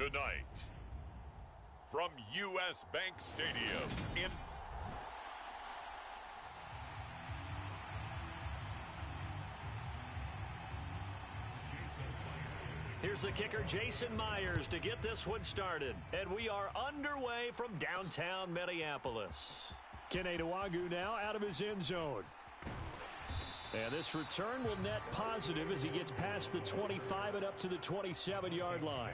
Tonight, from U.S. Bank Stadium in Here's the kicker, Jason Myers, to get this one started. And we are underway from downtown Minneapolis. Kene Nwangwu now out of his end zone. And this return will net positive as he gets past the 25 and up to the 27-yard line.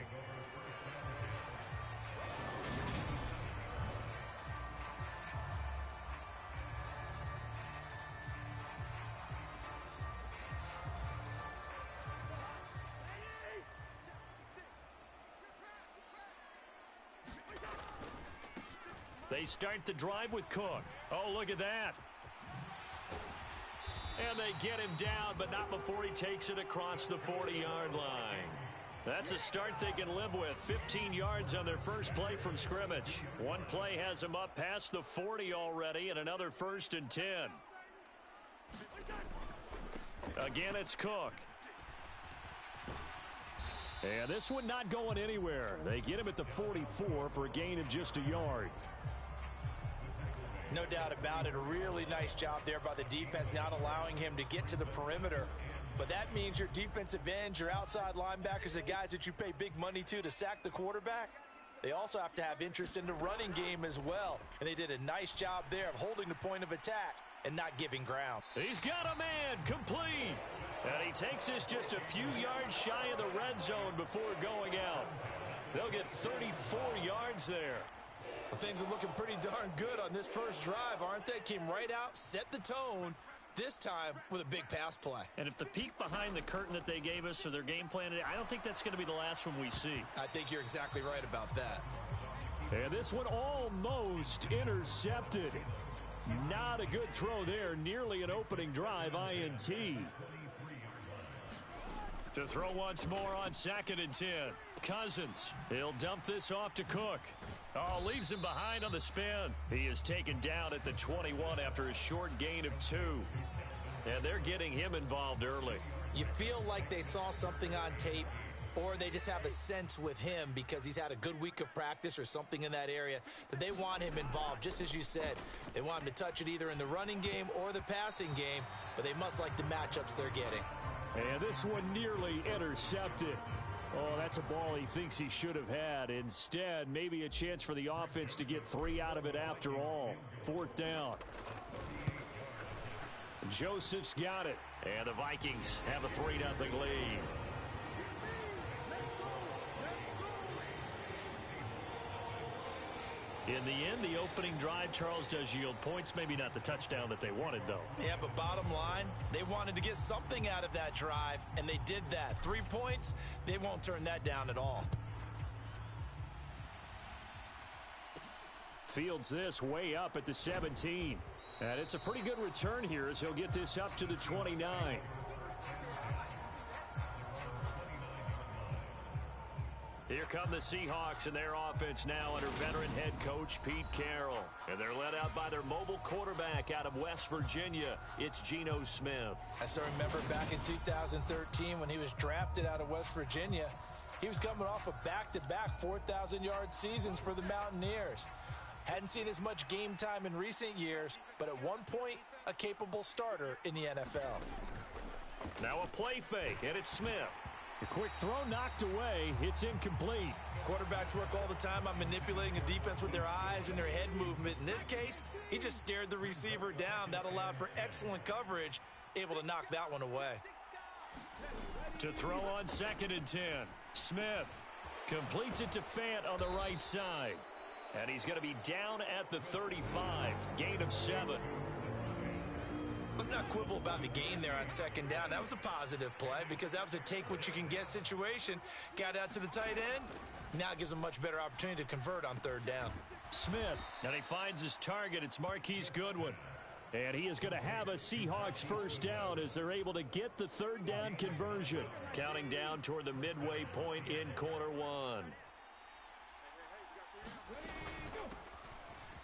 They start the drive with Cook. Oh, look at that. And they get him down, but not before he takes it across the 40-yard line. That's a start they can live with. 15 yards on their first play from scrimmage. One play has them up past the 40 already, and another 1st and 10. Again, it's Cook. And this one not going anywhere. They get him at the 44 for a gain of just a yard. No doubt about it. A really nice job there by the defense, not allowing him to get to the perimeter. But that means your defensive ends, your outside linebackers, the guys that you pay big money to sack the quarterback, they also have to have interest in the running game as well. And they did a nice job there of holding the point of attack and not giving ground. He's got a man, complete. And he takes this just a few yards shy of the red zone before going out. They'll get 34 yards there. Well, things are looking pretty darn good on this first drive, aren't they? Came right out, set the tone, this time with a big pass play. And if the peek behind the curtain that they gave us or their game plan, I don't think that's going to be the last one we see. I think you're exactly right about that. And this one almost intercepted. Not a good throw there. Nearly an opening drive, INT. To throw once more on 2nd and 10. Cousins, he'll dump this off to Cook. Oh, leaves him behind on the spin. He is taken down at the 21 after a short gain of 2. And they're getting him involved early. You feel like they saw something on tape, or they just have a sense with him because he's had a good week of practice or something in that area that they want him involved. Just as you said, they want him to touch it either in the running game or the passing game, but they must like the matchups they're getting. And this one nearly intercepted. Oh, that's a ball he thinks he should have had. Instead, maybe a chance for the offense to get 3 out of it after all. 4th down. Joseph's got it. And the Vikings have a 3-0 lead. In the end, the opening drive, Charles, does yield points. Maybe not the touchdown that they wanted, though. Yeah, but bottom line, they wanted to get something out of that drive, and they did that. 3 points, they won't turn that down at all. Fields this way up at the 17. And it's a pretty good return here as he'll get this up to the 29. Here come the Seahawks and their offense now under veteran head coach Pete Carroll. And they're led out by their mobile quarterback out of West Virginia. It's Geno Smith. I still remember back in 2013 when he was drafted out of West Virginia. He was coming off of back-to-back 4,000-yard seasons for the Mountaineers. Hadn't seen as much game time in recent years, but at one point, a capable starter in the NFL. Now a play fake, and it's Smith. A quick throw knocked away. It's incomplete. Quarterbacks work all the time on manipulating a defense with their eyes and their head movement. In this case, he just stared the receiver down. That allowed for excellent coverage, able to knock that one away. To throw on 2nd and 10. Smith completes it to Fant on the right side. And he's going to be down at the 35. Gain of 7. Let's not quibble about the gain there on 2nd down. That was a positive play because that was a take-what-you-can-get situation. Got out to the tight end. Now it gives him a much better opportunity to convert on 3rd down. Smith, and he finds his target. It's Marquise Goodwin. And he is going to have a Seahawks 1st down as they're able to get the 3rd down conversion. Counting down toward the midway point in quarter 1.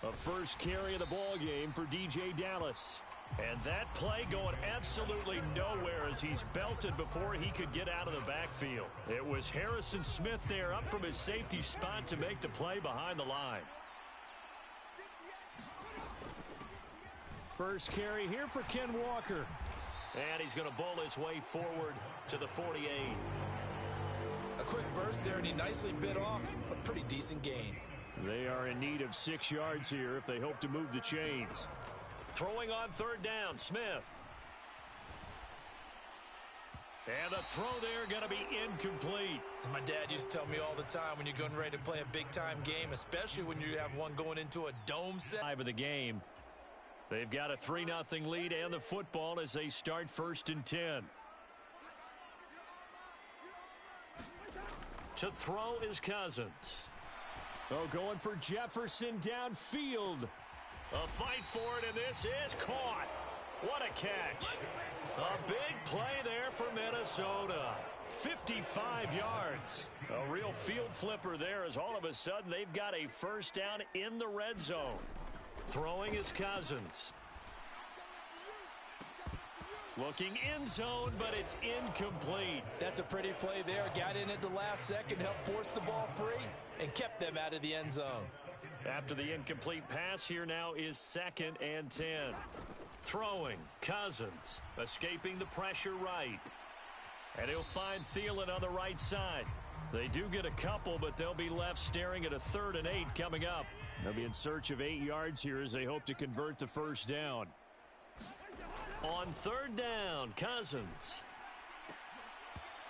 A first carry of the ball game for DJ Dallas. And that play going absolutely nowhere as he's belted before he could get out of the backfield. It was Harrison Smith there up from his safety spot to make the play behind the line. First carry here for Ken Walker. And he's going to bowl his way forward to the 48. A quick burst there, and he nicely bit off a pretty decent gain. They are in need of 6 yards here if they hope to move the chains. Throwing on third down, Smith. And the throw there going to be incomplete. As my dad used to tell me all the time, when you're getting ready to play a big-time game, especially when you have one going into a dome set. 5 of the game. They've got a 3-0 lead and the football as they start 1st and 10. To throw is Cousins. Oh, going for Jefferson downfield. A fight for it, and this is caught. What a catch. A big play there for Minnesota. 55 yards. A real field flipper there as all of a sudden they've got a first down in the red zone. Throwing is Cousins. Looking in zone, but it's incomplete. That's a pretty play there. Got in at the last second, helped force the ball free, and kept them out of the end zone. After the incomplete pass, here now is 2nd and 10. Throwing, Cousins, escaping the pressure right. And he'll find Thielen on the right side. They do get a couple, but they'll be left staring at a 3rd and 8 coming up. They'll be in search of 8 yards here as they hope to convert the first down. On 3rd down, Cousins.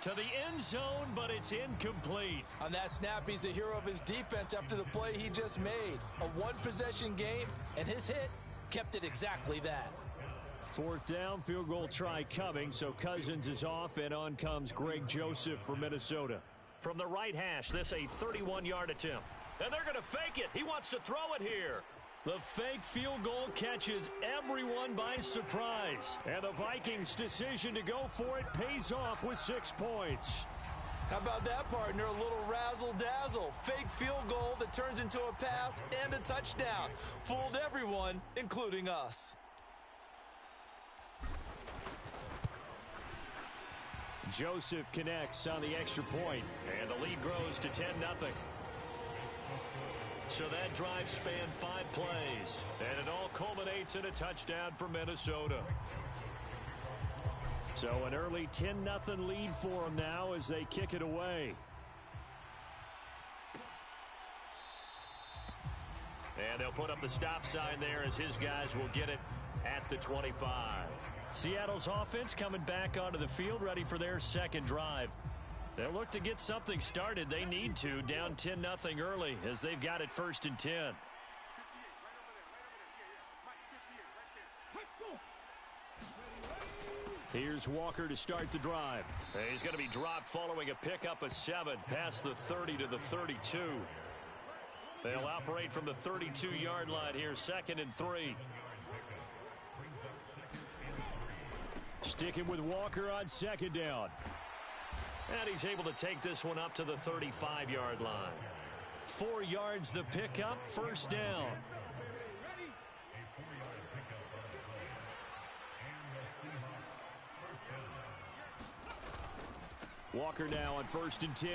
To the end zone, but it's incomplete. On that snap, he's the hero of his defense after the play he just made. A one-possession game, and his hit kept it exactly that. 4th down, field goal try coming, so Cousins is off, and on comes Greg Joseph for Minnesota. From the right hash, this a 31-yard attempt. And they're going to fake it. He wants to throw it here. The fake field goal catches everyone by surprise. And the Vikings' decision to go for it pays off with 6 points. How about that, partner? A little razzle-dazzle. Fake field goal that turns into a pass and a touchdown. Fooled everyone, including us. Joseph connects on the extra point. And the lead grows to 10-0. So that drive spanned 5 plays, and it all culminates in a touchdown for Minnesota. So an early 10-0 lead for them now as they kick it away. And they'll put up the stop sign there as his guys will get it at the 25. Seattle's offense coming back onto the field, ready for their second drive. They'll look to get something started. They need to, down 10-0 early as they've got it 1st and 10. Here's Walker to start the drive. He's going to be dropped following a pickup of 7 past the 30 to the 32. They'll operate from the 32-yard line here, 2nd and 3. Sticking with Walker on 2nd down. And he's able to take this one up to the 35-yard line. 4 yards the pickup, 1st down. Walker now on 1st and 10.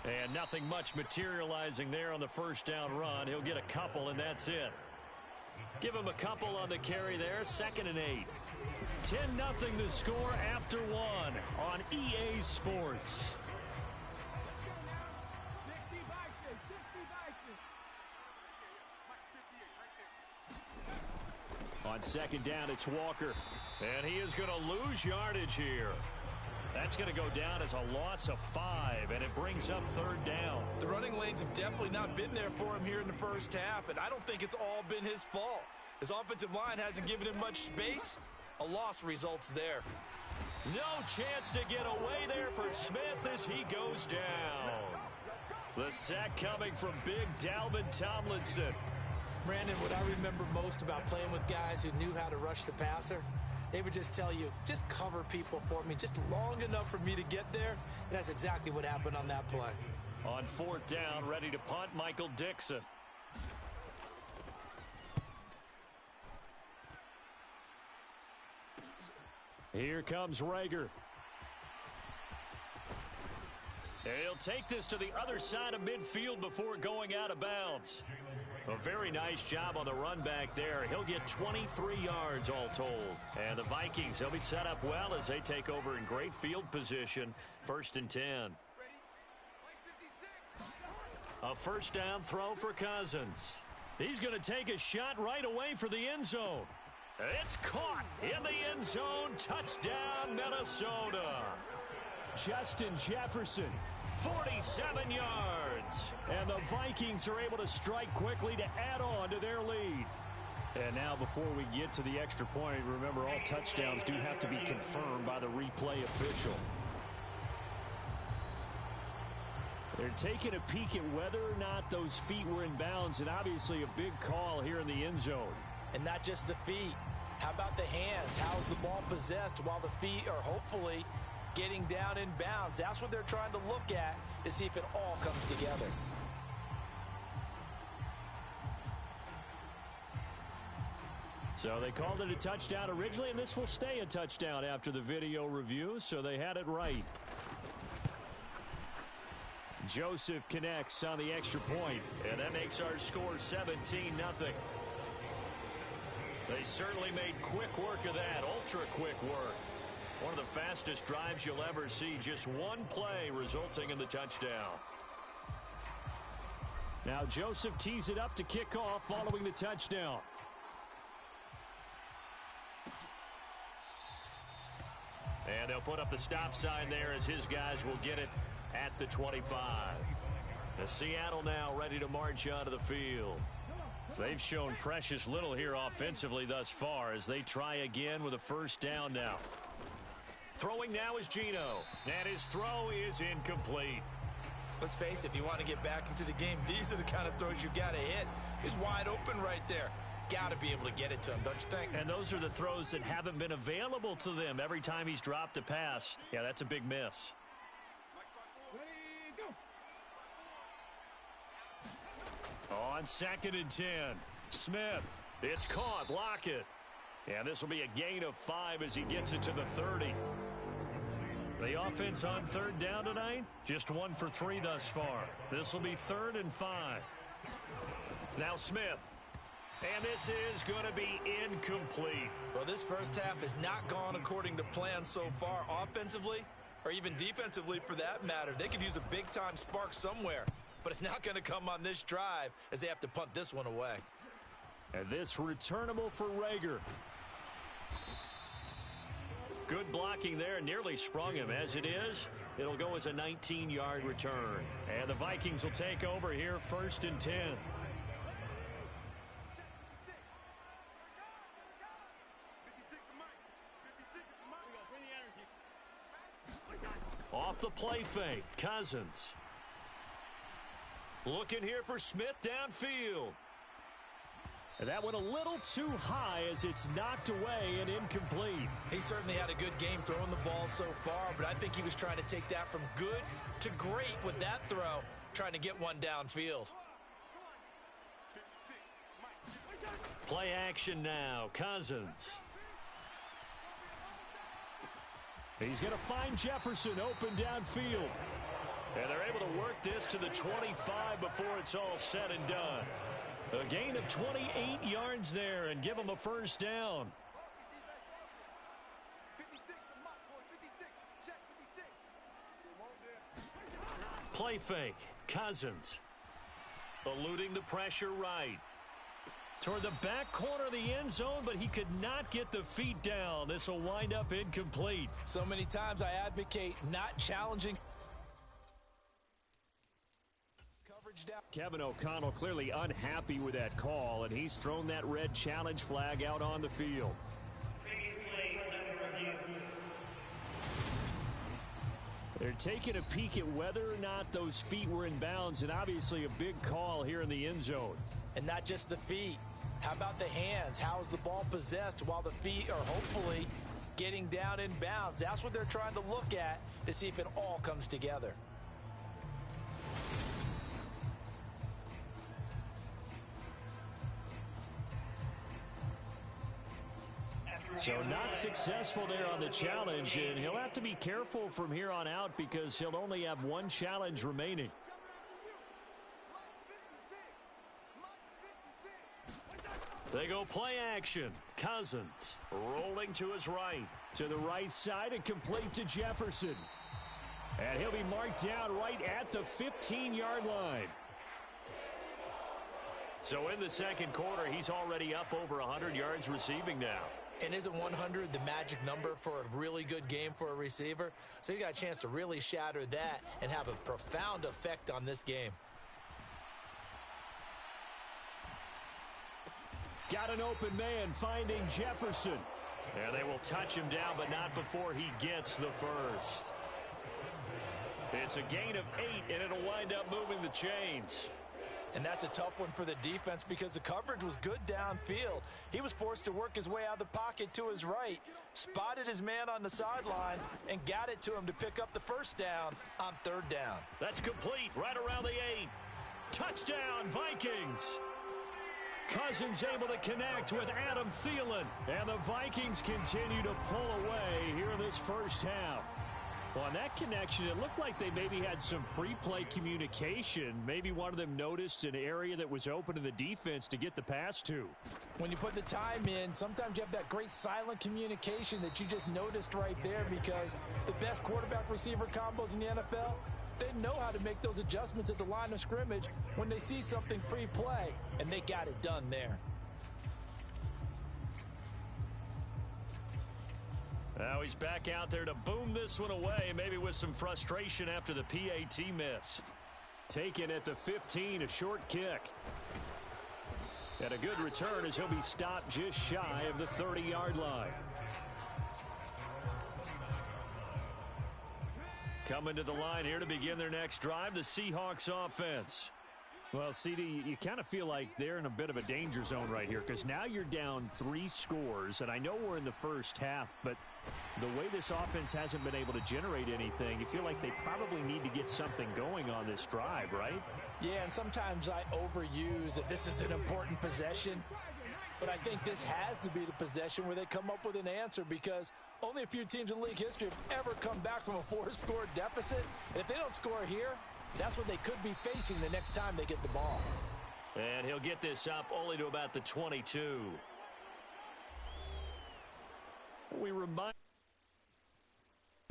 And nothing much materializing there on the 1st down run. He'll get a couple, and that's it. Give him a couple on the carry there, 2nd and 8. 10-0 the score after 1 on EA Sports. On 2nd down, it's Walker. And he is going to lose yardage here. That's going to go down as a loss of 5, and it brings up 3rd down. The running lanes have definitely not been there for him here in the first half, and I don't think it's all been his fault. His offensive line hasn't given him much space. A loss results there. No chance to get away there for Smith as he goes down. The sack coming from big Dalvin Tomlinson. Brandon, what I remember most about playing with guys who knew how to rush the passer, they would just tell you, just cover people for me, just long enough for me to get there. And that's exactly what happened on that play. On 4th down, ready to punt, Michael Dixon. Here comes Rager. He'll take this to the other side of midfield before going out of bounds. A very nice job on the run back there. He'll get 23 yards all told. And the Vikings, they'll be set up well as they take over in great field position. 1st and 10. A first down throw for Cousins. He's going to take a shot right away for the end zone. It's caught in the end zone. Touchdown, Minnesota. Justin Jefferson, 47 yards. And the Vikings are able to strike quickly to add on to their lead. And now before we get to the extra point, remember all touchdowns do have to be confirmed by the replay official. They're taking a peek at whether or not those feet were in bounds, and obviously a big call here in the end zone. And not just the feet. How about the hands? How's the ball possessed while the feet are hopefully getting down in bounds? That's what they're trying to look at to see if it all comes together. So they called it a touchdown originally, and this will stay a touchdown after the video review, so they had it right. Joseph connects on the extra point, and that makes our score 17-0. They certainly made quick work of that, ultra-quick work. One of the fastest drives you'll ever see, just one play resulting in the touchdown. Now Joseph tees it up to kick off following the touchdown. And they'll put up the stop sign there as his guys will get it at the 25. The Seattle now ready to march onto the field. They've shown precious little here offensively thus far as they try again with a first down now. Throwing now is Geno, and his throw is incomplete. Let's face it, if you want to get back into the game, these are the kind of throws you got to hit. He's wide open right there. Got to be able to get it to him, don't you think? And those are the throws that haven't been available to them every time he's dropped a pass. Yeah, that's a big miss. On 2nd and 10, Smith. It's caught. Lockett. And this will be a gain of 5 as he gets it to the 30. The offense on 3rd down tonight, just 1 for 3 thus far. This will be 3rd and 5. Now Smith. And this is going to be incomplete. Well, this first half has not gone according to plan so far offensively, or even defensively for that matter. They could use a big-time spark somewhere, but it's not going to come on this drive as they have to punt this one away. And this returnable for Rager. Good blocking there, nearly sprung him. As it is, it'll go as a 19-yard return. And the Vikings will take over here 1st and 10. Off the play fake, Cousins. Looking here for Smith downfield. And that went a little too high as it's knocked away and incomplete. He certainly had a good game throwing the ball so far, but I think he was trying to take that from good to great with that throw, trying to get one downfield. Play action now, Cousins. He's going to find Jefferson open downfield. And they're able to work this to the 25 before it's all said and done. A gain of 28 yards there and give him a first down. Play fake. Cousins. Eluding the pressure right. Toward the back corner of the end zone, but he could not get the feet down. This will wind up incomplete. So many times I advocate not challenging. Kevin O'Connell clearly unhappy with that call, and he's thrown that red challenge flag out on the field. They're taking a peek at whether or not those feet were in bounds, and obviously a big call here in the end zone. And not just the feet. How about the hands? How's the ball possessed while the feet are hopefully getting down in bounds? That's what they're trying to look at to see if it all comes together. After So not successful there on the challenge, and he'll have to be careful from here on out because he'll only have one challenge remaining. They go play action. Cousins rolling to his right. To the right side and complete to Jefferson. And he'll be marked down right at the 15-yard line. So in the second quarter, he's already up over 100 yards receiving now. And isn't 100 the magic number for a really good game for a receiver? So he got a chance to really shatter that and have a profound effect on this game. Got an open man finding Jefferson. And they will touch him down, but not before he gets the first. It's a gain of 8, and it'll wind up moving the chains. And that's a tough one for the defense because the coverage was good downfield. He was forced to work his way out of the pocket to his right, spotted his man on the sideline, and got it to him to pick up the first down on third down. That's complete right around the 8. Touchdown, Vikings. Cousins able to connect with Adam Thielen. And the Vikings continue to pull away here in this first half. Well, on that connection, it looked like they maybe had some pre-play communication. Maybe one of them noticed an area that was open to the defense to get the pass to. When you put the time in, sometimes you have that great silent communication that you just noticed right there because the best quarterback-receiver combos in the NFL, they know how to make those adjustments at the line of scrimmage when they see something pre-play, and they got it done there. Now he's back out there to boom this one away, maybe with some frustration after the PAT miss. Taken at the 15, a short kick. And a good return as he'll be stopped just shy of the 30-yard line. Coming to the line here to begin their next drive, the Seahawks offense. Well, CD, you kind of feel like they're in a bit of a danger zone right here because now you're down 3 scores, and I know we're in the first half, but the way this offense hasn't been able to generate anything, you feel like they probably need to get something going on this drive, right? Yeah, and sometimes I overuse that this is an important possession, but I think this has to be the possession where they come up with an answer because only a few teams in league history have ever come back from a 4-score deficit, and if they don't score here, that's what they could be facing the next time they get the ball. And he'll get this up only to about the 22. We remind